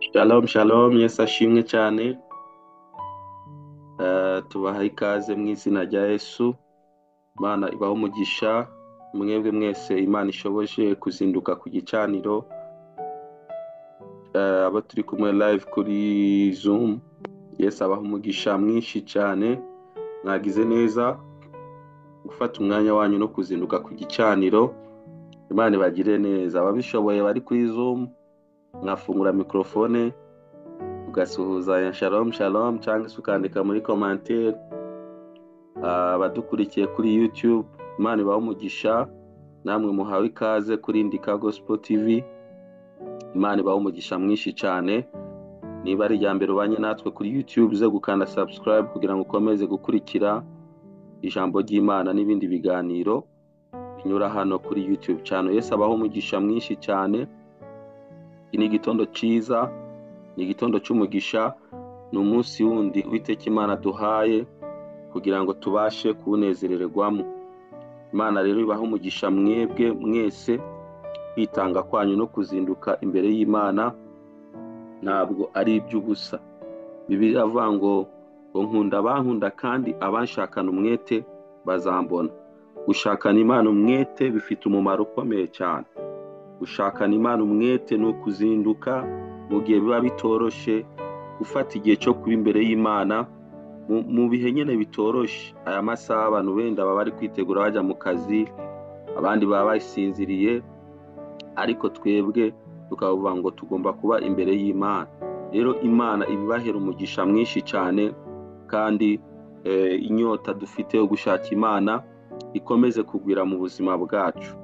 Shalom shalom, Yesu ashimwe cyane. Tubaha ikaze mu izina rya Yesu. Imana ibaho umugisha, mwebwe mwese Imana ishoboje kuzinduka ku gicaniro. Abo turi kumwe live kuri Zoom, Yesu abaho umugisha mwinshi cyane. Mwagize neza gufata umwanya wanyu no kuzinduka ku gicaniro. Imana ibagire neza. Ababishoboye bari kuri Zoom, mwafungura mikrofone ugasuhuza shalom shalom cyangwa se ukandika muri commentaire. Abadukurikiye kuri YouTube, Imana ibaho umugisha, namwe muhawe ikaze kuri Ndika Gospel TV. Imana ibaho umugisha mwinshi cyane. Niba ari irya mbere ubanye natwe kuri YouTube, uze gukanda subscribe kugira ngo ukomeze gukurikira ijambo ry'Imana n'ibindi biganiro binyura hano kuri YouTube channel. Yesu abaho umugisha mwinshi cyane. Ni igitondo cyiza, ni igitondo cy'umugisha, ni umunsi wundi Uwiteka Imana duhaye kugira ngo tubashe kuwunezererwamo. Imana rero ibaho umugisha mwebwe mwese, kwitanga kwanyu no kuzinduka imbere y'Imana ntabwo ari iby'ubusa. Bibiliya avuga ngo nkunda abankunda kandi abanshakana umwete bazambona. Gushakana Imana umwete bifite umumaro ukomeye cyane. Gushakana Imana umwete ni ukuzinduka mu gihe biba bitoroshe, gufata igihe cyo kuba imbere y'Imana mu bihe nyine bitoroshe. Aya masaha abantu wenda baba bari kwitegura bajya mu kazi, abandi baba basinziriye, ariko twebwe tukavuga ngo tugomba kuba imbere y'Imana. Rero Imana ibibahera umugisha mwinshi cyane, kandi inyota dufite yo gushaka Imana ikomeze kugwira mu buzima bwacu.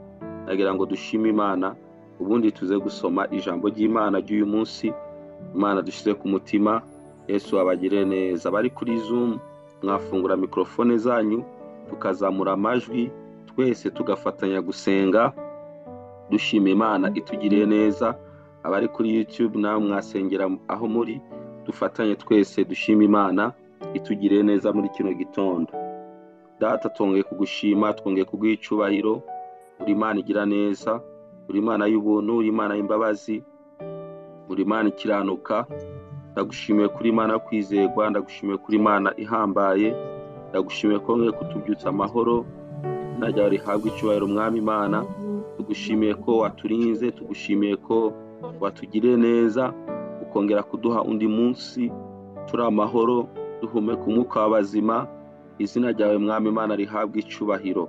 Nagira ngo dushime Imana, ubundi tuze gusoma ijambo ry'Imana ry'uyu munsi. Imana dushize ku mutima. Yesu abagire neza. Bari kuri Zoom, mwafungura mikrofone zanyu tukazamura amajwi, twese tugafatanya gusenga dushima Imana itugiriye neza. Abari kuri YouTube nawe mwasengera aho muri, dufatanye twese dushima Imana itugiriye neza muri kino gitondo. Data, twongeye kugushima, twongeye kuguha icyubahiro. Uri Imana igira neza, uri Imana y'ubuntu, uri Imana y'imbabazi, uri Imana ikiranuka. Ndagushimiye kuri Imana yo kwizerwa, ndagushimiye kuri Imana ihambaye, ndagushimiye ko wongeye kutubyutsa amahoro. Izina ryawe rihabwe icyubahiro Mwami Imana. Tugushimiye ko waturinze, tugushimiye ko watugiriye neza, ukongera kuduha undi munsi turi amahoro, duhumeka umwuka w'abazima. Izina ryawe Mwami Imana rihabwe icyubahiro.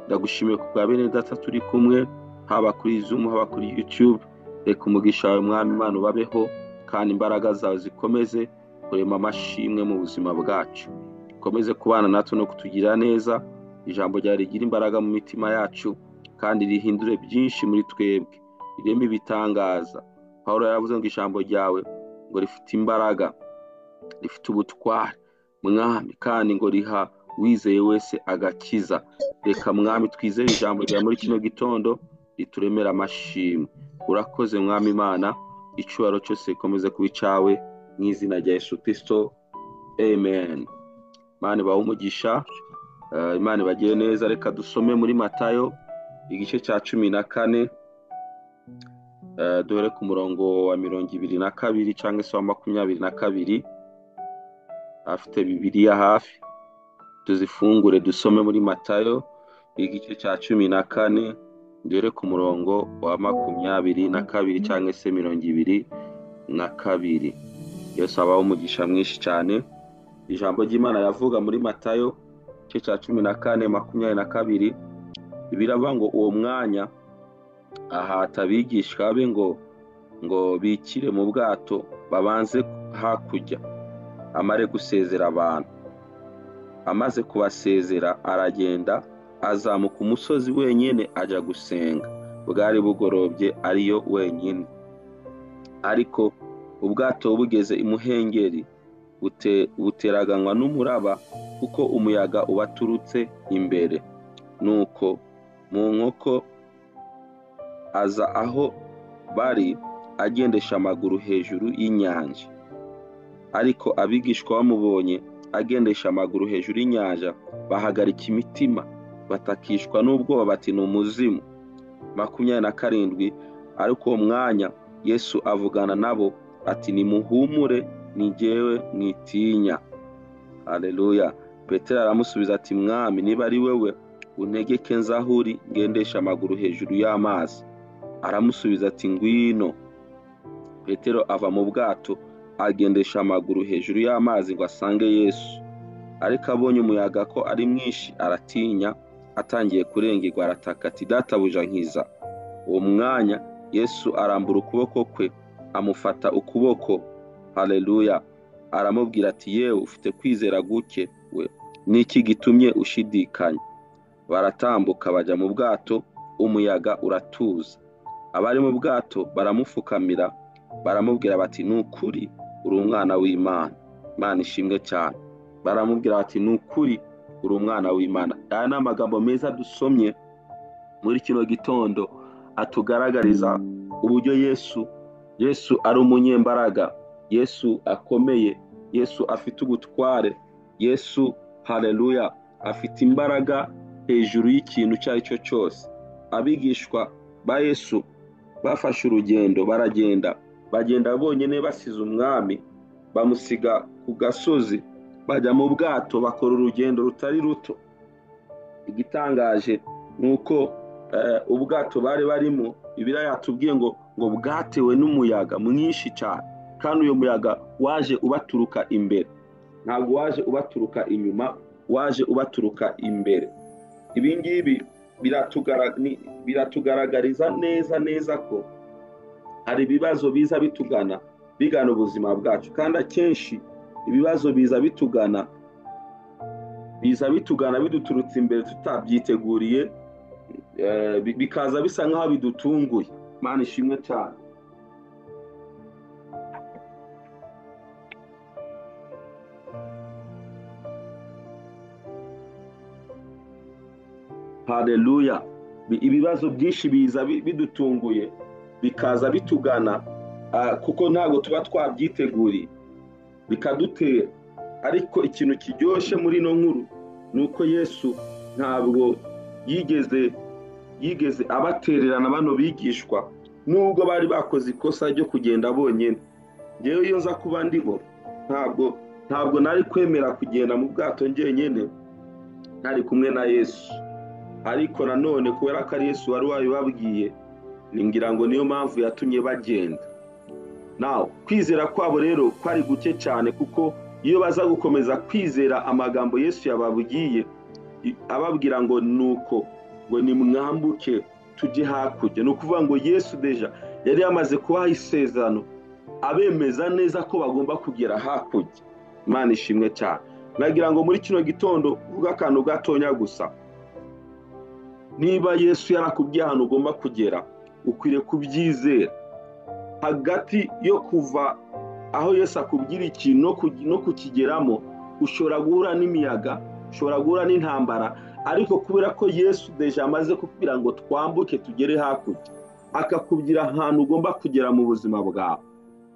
Ndagushimiye ku bwa bene data turi kumwe, haba kuri Zoom haba kuri YouTube. Reka umugisha wawe Mwami Imana ubabeho, kandi imbaraga zawe zikomeze kurema amashimwe mu buzima bwacu. Ukomeze kubana natwe no kutugira neza. Ijambo ryawe rigira imbaraga mu mitima yacu, kandi rihindure byinshi muri twebwe, rireme ibitangaza. Pawulo yaravuze ngo ijambo ryawe ngo rifite imbaraga, rifite ubutware Mwami, kandi ngo riha wizeye wese agakiza. Reka Mwami twizere ijambo ryawe muri kino gitondo, rituremera amashimwe. Urakoze Mwami Imana, icyubahiro cyose gikomeze kuba icyawe mu izina rya Yesu Kristo, amen. Imana ibahe umugisha, Imana ibagire neza. Reka dusome muri Matayo igice cya 14, duhere ku murongo wa 22 cyangwa se wa 22. Afite Bibiliya hafi, tuzifungure dusome muri Matayo igice cya 14, duhere ku murongo wa 22 cyangwa se 22. Yesu abaho umugisha mwinshi cyane. Ijambo ry'Imana yavuga muri Matayo igice cya 14:22. Biravuga ngo uwo mwanya ahata abigishwa be ngo bikire mu bwato babanze hakurya, amare gusezera abantu. Amaze kubasezera aragenda, azamuka umusozi wenyine ajya gusenga. Bwari bugorobye ariyo wenyine. Ariko ubwato bugeze imuhengeri, buteraganywa n'umuraba, kuko umuyaga ubaturutse imbere. Nuko mu nkoko aza aho bari, agendesha amaguru hejuru y'inyanja. Ariko abigishwa bamubonye agendesha amaguru hejuru y'inyanja, bahagarika imitima, batakishwa n'ubwoba bati ni umuzimu. 27. ariko uwo mwanya Yesu avugana nabo ati nimuhumure ni jyewe mwitinya. Haleluya. Petero aramusubiza ati mwami niba ari wewe untegeke nza aho uri ngendesha amaguru hejuru y'amazi. Aramusubiza ati ngwino. Petero ava mu bwato agendesha amaguru hejuru y'amazi ngo asange Yesu, ariko abonye umuyaga ko ari mwinshi aratinya, atangiye kurengerwa arataka ati databuja nkiza. Uwo mwanya Yesu arambura ukuboko kwe amufata ukuboko. Haleluya. Aramubwira ati yewe ufite kwizera guke we, niki gitumye ushidikanya? Baratambuka bajya mu bwato, umuyaga uratuza. Abari mu bwato baramupfukamira baramubwira bati nukuri uri umwana w'Imana. Imana ishimwe cyane. Baramubwira bati nukuri uri umwana w'Imana. Aya ni amagambo meza dusomye muri kino gitondo atugaragariza uburyo Yesu ari umunyembaraga, Yesu akomeye, Yesu afite ubutware, Yesu haleluya afite imbaraga hejuru y'ikintu icyo ari cyo cyose. Abigishwa ba Yesu bafashe urugendo bagenda bonyine basize umwami, bamusiga ku gasozi, bajya mu bwato bakora urugendo rutari ruto. Igitangaje nuko ubwato bari barimo Bibiliya yatubwiye ngo bwatewe n'umuyaga mwinshi cyane, kandi uyo muyaga waje ubaturuka imbere, ntabwo waje ubaturuka inyuma, waje ubaturuka imbere. Ibi ngibi biratugaragariza neza ko hari ibibazo biza bigana ubuzima bwacu, kandi akenshi ibibazo biza bitugana biduturutse imbere tutabyiteguriye, bikaza bisa nk'aho bidutunguye. Imana ishimwe cyane. Haleluya. Ibibazo byinshi biza bidutunguye bikaza bitugana kuko ntabwo tuba twabyiteguriye bikadutera. Ariko ikintu kiryoshye muri ino nkuru ni uko Yesu ntabwo yigeze abatererana bano bigishwa, nubwo bari bakoze ikosa ryo kugenda bonyine. Ngewe iyo nza kuba ndibo ntabwo nari kwemera kugenda mu bwato njyenyine ntari kumwe na Yesu. Ariko nanone kubera ko ari Yesu wari wabibabwiye, ngira ngo niyo mpamvu yatumye bagenda. Kwizera kwabo rero kwari guke cyane, kuko iyo baza gukomeza kwizera amagambo Yesu yababwiye ababwira ngo nuko ngo nimwambuke tujye hakurya, ni ukuvuga ngo Yesu deja yari yamaze kubaha isezerano abemeza neza ko bagomba kugera hakurya. Imana ishimwe cyane. Nagira ngo muri kino gitondo uvuga akantu gatonya gusa. Niba Yesu yarakubwiye ahantu ugomba kugera, ukwiriye kubyizera. Hagati yo kuva aho Yesu akubwira ikintu no kukigeramo, ushobora guhura n'imiyaga, ushobora guhura n'intambara, ariko kubera ko Yesu deja amaze kukubwira ngo twambuke tugere hakurya, akakubwira ahantu ugomba kugera mu buzima bwawe,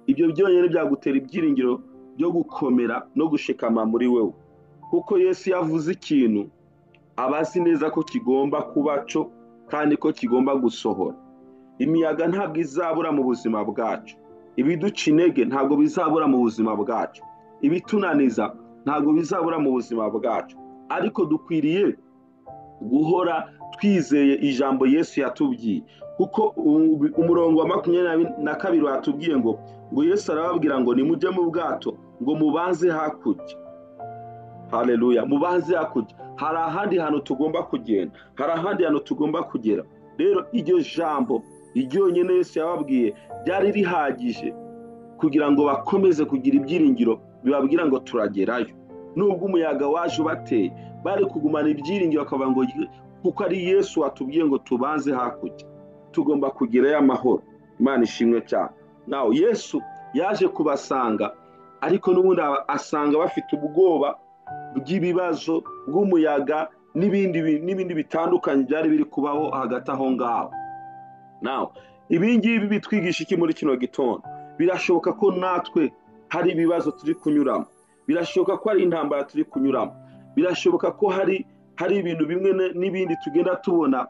ibyo byonyine byagutera ibyiringiro byo gukomera no gushikama muri wewe. Kuko Yesu yavuze ikintu abazi neza ko kigomba kuba cyo kandi ko kigomba gusohora. Imiyaga ntabwo izabura mu buzima bwacu, ibiduca intege ntabwo bizabura mu buzima bwacu, ibitunaniza ntabwo bizabura mu buzima bwacu, ariko dukwiriye guhora twizeye ijambo Yesu yatubwiye. Kuko umurongo wa 22 watubwiye ngo Yesu arababwira ngo nimujye mu bwato ngo mubanze hakurya. Haleluya. Mubanze hakurya. Hari ahandi hantu tugomba kugenda, hari ahandi hantu tugomba kugera. Rero iryo jambo iryonyine Yesu yababwiye byari rihagije kugira ngo bakomeze kugira ibyiringiro bibabwira ngo turagerayo. Nubwo umuyaga waje ubateye, bari kugumana ibyiringiro bakavuga ngo kuko ari Yesu watubwiye ngo tubanze hakurya, tugomba kugerayo amahoro. Imana ishimwe cyane. Yesu yaje kubasanga, ariko n'ubundi asanga bafite ubwoba bw'ibibazo, bw'umuyaga n'ibindi bitandukanye byari biri kubaho hagati aho ngaho. Ibi ngibi bitwigisha iki muri kino gitondo? Birashoboka ko natwe hari ibibazo turi kunyuramo, birashoboka ko hari intambara turi kunyuramo, birashoboka ko hari ibintu bimwe n'ibindi tugenda tubona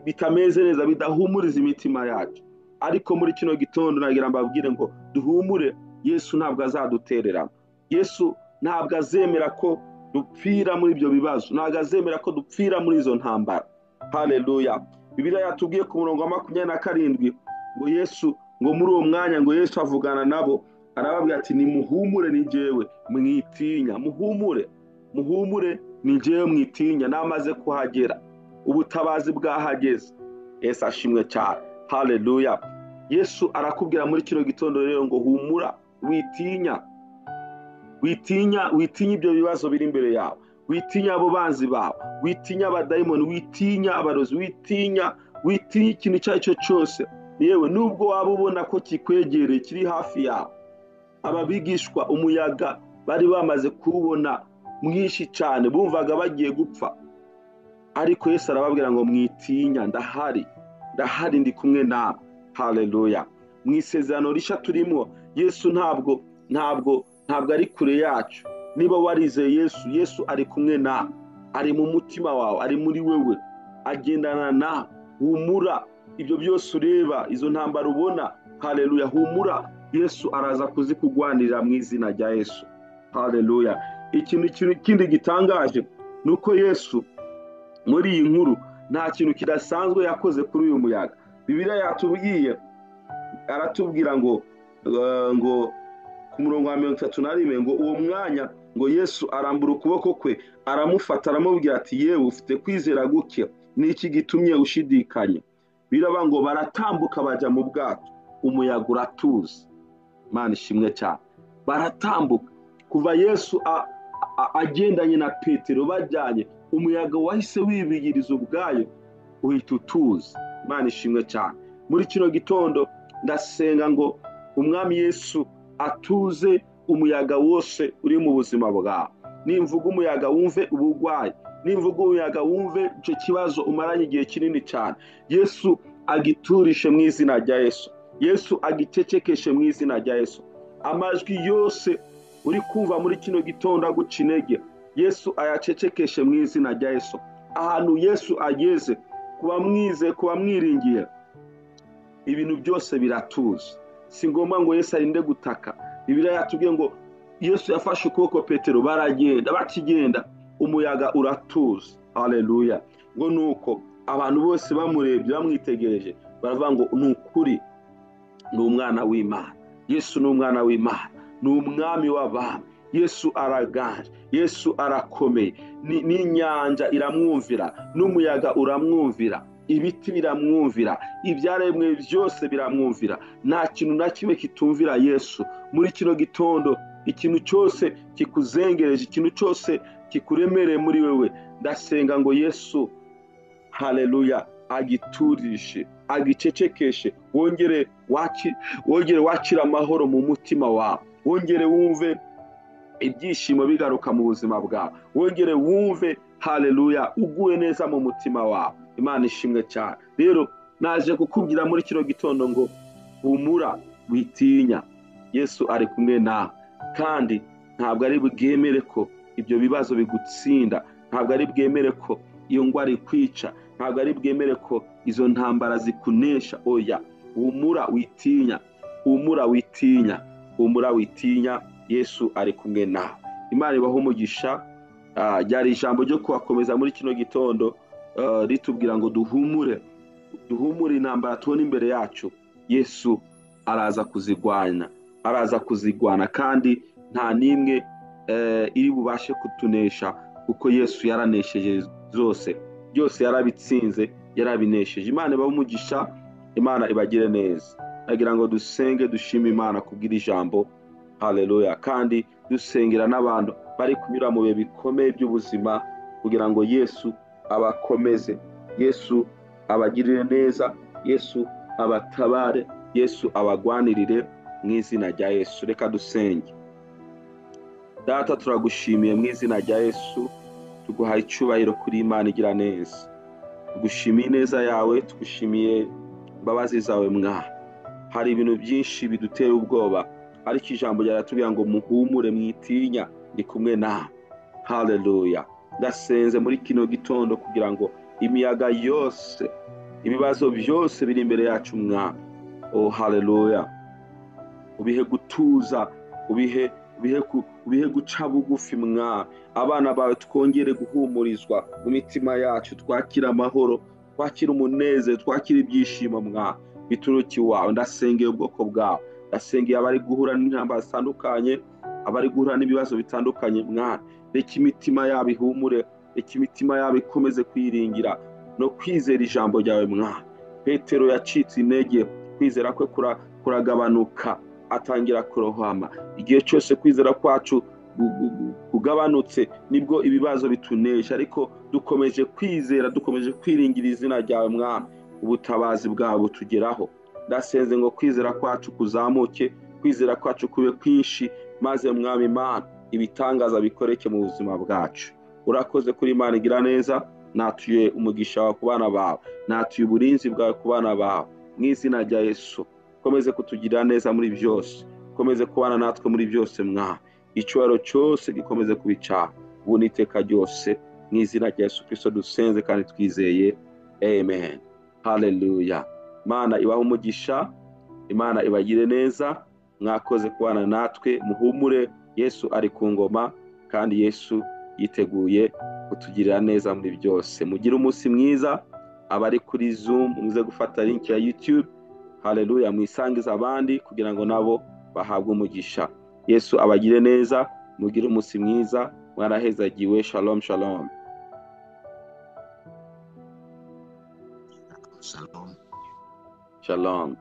bitameze neza, bidahumuriza imitima yacu. ariko muri kino gitondo nagira mbabwire ngo duhumure, Yesu ntabwo azadutererana. Yesu ntabwo azemera ko dupfira muri ibyo bibazo, ntabwo azemera ko dupfira muri izo ntambara. Haleluya. Bibiliya yatubwiye ku murongo wa 27 ngo Yesu, ngo muri uwo mwanya ngo Yesu avugana nabo arababwira ati nimuhumure ni jyewe mwitinya. Muhumure ni jyewe mwitinya, namaze kuhagera, ubutabazi bwahageze. Yesu ashimwe cyane. Haleluya. Yesu arakubwira muri kino gitondo rero ngo humura, witinya ibyo bibazo biri imbere yawe, witinya abo banzi bawe, witinya abadayimoni, witinya abarozi, witinya ikintu icyo ari cyo cyose. Yewe nubwo waba ubona ko kikwegereye kiri hafi yawe. Aba bigishwa umuyaga bari bamaze kuwubona mwinshi cyane, bumvaga bagiye gupfa, ariko Yesu arababwira ngo mwitinya, ndahari ndi kumwe nawe. Haleluya. Mu isezerano rishya turimo, Yesu ntabwo ari kure yacu. Niba warizeye Yesu ari kumwe nawe, ari mu mutima wawe, ari muri wewe, agendana nawe. Humura, ibyo byose ureba, izo ntambara ubona, haleluya, humura, Yesu araza kuzikugwanirira mu izina rya Yesu. Haleluya. Ikintu kindi gitangaje nuko Yesu muri iyi nkuru nta kintu kidasanzwe yakoze kuri uyu muyaga. Bibiliya yatubwiye, aratubwira ngo ku murongo wa 31 ngo uwo mwanya ngo Yesu arambura ukuboko kwe, aramufata, aramubwira ati yewe ufite kwizera guke, niki gitumye ushidikanya? Biraba ngo baratambuka bajya mu bwato, umuyaga uratuza. Imana ishimwe cyane. Baratambuka kuva Yesu agendanye na Petero bajyanye, umuyaga wahise wibigiriza ubwayo, uhita utuza. Imana ishimwe cyane. Muri kino gitondo ndasenga ngo umwami Yesu atuze umuyaga wose uri mu buzima bwawe. Nimvuga umuyaga wumve ubugwayi, nimvuga umuyaga wumve icyo kibazo umaranye igihe kinini cyane, Yesu agiturishe mu izina rya Yesu. Yesu agicecekeshe mu izina rya Yesu. Amajwi yose uri kumva muri kino gitondo aguca intege, Yesu ayacecekeshe mu izina rya Yesu. Ahantu Yesu ageze, kuba mwiringiye, ibintu byose biratuza. Si ngombwa ngo Yesu arinde gutaka. Bibiliya yatubwiye ngo Yesu yafashe ukuboko Petero, baragenda, bakigenda umuyaga uratuza. Haleluya. Ngo nuko abantu bose bamurebye bamwitegereje baravuga ngo nukuri ni umwana w'Imana. Yesu ni umwana w'Imana, ni umwami w'abami. Yesu araganje, Yesu arakomeye. N'inyanja iramwumvira, n'umuyaga uramwumvira, ibiti biramwumvira, ibyaremwe byose biramwumvira. Nta kintu na kimwe kitumvira Yesu. Muri kino gitondo ikintu cyose kikuzengereje, ikintu cyose kikuremereye muri wewe, ndasenga ngo Yesu, haleluya, agiturishe, agicecekeshe, wongere wakira amahoro mu mutima wawe, wongere wumve ibyishimo bigaruka mu buzima bwawe, wongere wumve, haleluya, uguwe neza mu mutima wawe. Imana ishimwe cyane. Rero naje kukubwira muri kino gitondo ngo humura, witinya, Yesu ari kumwe nawe, kandi ntabwo ari bwemere ko ibyo bibazo bigutsinda, ntabwo ari bwemere ko iyo ngwara ikwica, ntabwo ari bwemere ko izo ntambara zikunesha. Oya, humura witinya, humura witinya, Yesu ari kumwe nawe. Imana ibaho umugisha. Ryari ijambo ryo kubakomeza muri kino gitondo, ritubwira ngo duhumure intambara tubona imbere yacu, Yesu araza kuzigwana, kandi nta nimwe iri bubashe kutunesha, kuko Yesu yaranesheje byose yarabitsinze, yarabinesheje. Imana ibaho umugisha, Imana ibagire neza. Nagira ngo dusenge, dushime Imana kubwira ijambo. Haleluya. Kandi dusengera n'abantu bari kunyura mu bihe bikomeye by'ubuzima, kugira ngo Yesu abakomeze, Yesu abagirire neza, Yesu abatabare, Yesu abagwanirire mu izina rya Yesu. Reka dusenge. Data, turagushimiye mu izina rya Yesu, tuguhaye icyubahiro kuri Imana igira neza. Tugushimiye neza yawe, tugushimiye imbabazi zawe mwana. Hari ibintu byinshi bidutera ubwoba, ariko ijambo ryaratubwira ngo muhumure, mwitinya, ndi kumwe nawe. Haleluya. Ndasenze muri kino gitondo kugira ngo imiyaga yose, ibibazo byose biri imbere yacu mwana, oh haleluya, ubihe gutuza, ubihe guca bugufi mwami. Abana bawe twongere guhumurizwa mu mitima yacu, twakira amahoro, twakira umunezero, twakira ibyishimo mwami bituruka iwawe. Ndasengeye ubwoko bwawe, ndasengeye abari guhura n'intambara zitandukanye, abari guhura n'ibibazo bitandukanye mwami. Reka imitima yabo ihumure, reka imitima yabo ikomeze kwiringira no kwizera ijambo ryawe mwami. Petero yacitse intege, kwizera kwe kuragabanuka, atangira kurohama. Igihe cyose kwizera kwacu kugabanutse nibwo ibibazo bitunesha, ariko dukomeje kwizera, dukomeje kwiringira izina ryawe mwami, ubutabazi bwawe butugeraho. Ndasenze ngo kwizera kwacu kuzamuke, kwizera kwacu kube kwinshi, maze mwami Imana ibitangaza bikoreke mu buzima bwacu. Urakoze kuri Imana igira neza, natuye umugisha wawe ku bana bawe, natuye uburinzi bwawe ku bana bawe mu izina rya Yesu. Komeze kutugirira neza muri byose, komeze kubana natwe muri byose mwami. Icyubahiro cyose gikomeze kubicaha ubu n'iteka ryose, mu izina rya Yesu Kristo dusenze kandi twizeye, amen. Haleluya. Imana ibahe umugisha, Imana ibagire neza. Mwakoze kubana natwe, muhumure, Yesu ari ku ngoma kandi Yesu yiteguye kutugirira neza muri byose. Mugire umunsi mwiza. Abari kuri Zoom muze gufata link ya YouTube, haleluya, mwisangiza abandi kugira ngo nabo bahabwe umugisha. Yesu abagire neza, mugire umunsi mwiza, mwarahezagiwe. Shalom shalom. Shalom. Shalom.